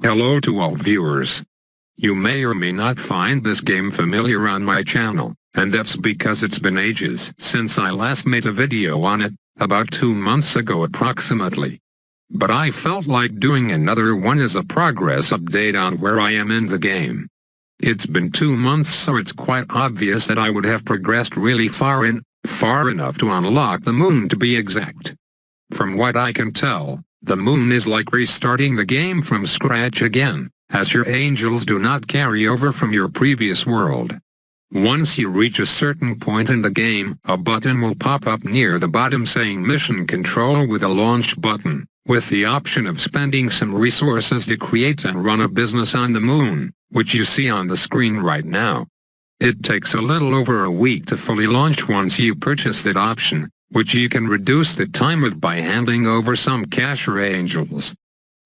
Hello to all viewers. You may or may not find this game familiar on my channel, and that's because it's been ages since I last made a video on it, about 2 months ago approximately. But I felt like doing another one as a progress update on where I am in the game. It's been 2 months, so it's quite obvious that I would have progressed really far enough to unlock the moon to be exact. From what I can tell, the moon is like restarting the game from scratch again, as your angels do not carry over from your previous world. Once you reach a certain point in the game, a button will pop up near the bottom saying Mission Control with a launch button, with the option of spending some resources to create and run a business on the moon, which you see on the screen right now. It takes a little over a week to fully launch once you purchase that option, which you can reduce the time with by handing over some cash or angels.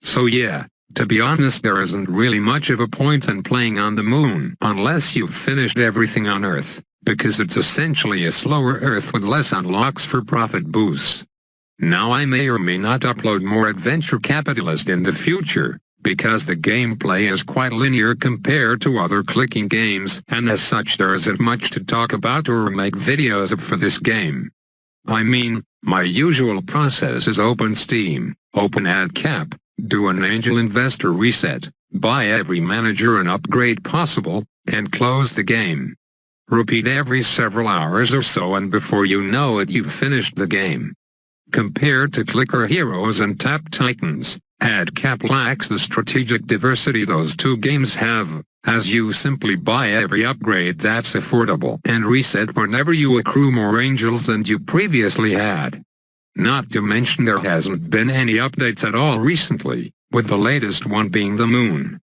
So yeah, to be honest, there isn't really much of a point in playing on the moon unless you've finished everything on Earth, because it's essentially a slower Earth with less unlocks for profit boosts. Now I may or may not upload more Adventure Capitalist in the future, because the gameplay is quite linear compared to other clicking games, and as such there isn't much to talk about or make videos of for this game. I mean, my usual process is open Steam, open AdCap, do an angel investor reset, buy every manager and upgrade possible, and close the game. Repeat every several hours or so, and before you know it you've finished the game. Compared to Clicker Heroes and Tap Titans, AdCap lacks the strategic diversity those two games have, as you simply buy every upgrade that's affordable and reset whenever you accrue more angels than you previously had. Not to mention there hasn't been any updates at all recently, with the latest one being the moon.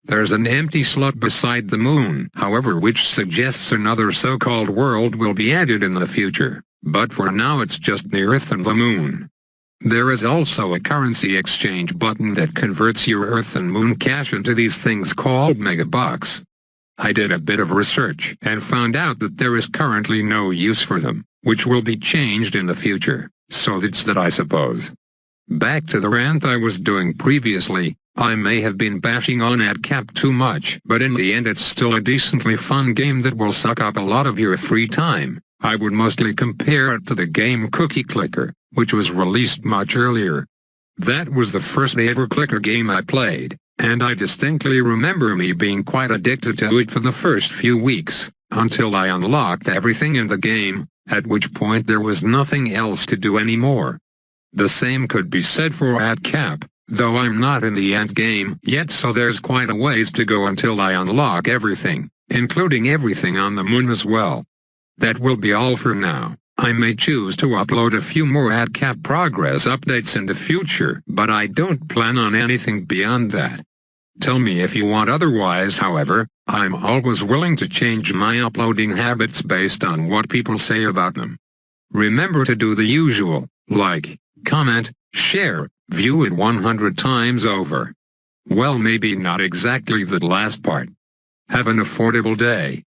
There's an empty slot beside the moon, however, which suggests another so-called world will be added in the future, but for now it's just the Earth and the moon. There is also a currency exchange button that converts your Earth and Moon cash into these things called megabucks. I did a bit of research and found out that there is currently no use for them, which will be changed in the future, so that's that I suppose. Back to the rant I was doing previously. I may have been bashing on AdCap too much, but in the end it's still a decently fun game that will suck up a lot of your free time. I would mostly compare it to the game Cookie Clicker, which was released much earlier. That was the first ever clicker game I played, and I distinctly remember me being quite addicted to it for the first few weeks, until I unlocked everything in the game, at which point there was nothing else to do anymore. The same could be said for AdCap, though I'm not in the end game yet, so there's quite a ways to go until I unlock everything, including everything on the moon as well. That will be all for now. I may choose to upload a few more AdCap progress updates in the future, but I don't plan on anything beyond that. Tell me if you want otherwise. However, I'm always willing to change my uploading habits based on what people say about them. Remember to do the usual, like, comment, share, view it 100 times over. Well, maybe not exactly that last part. Have an affordable day.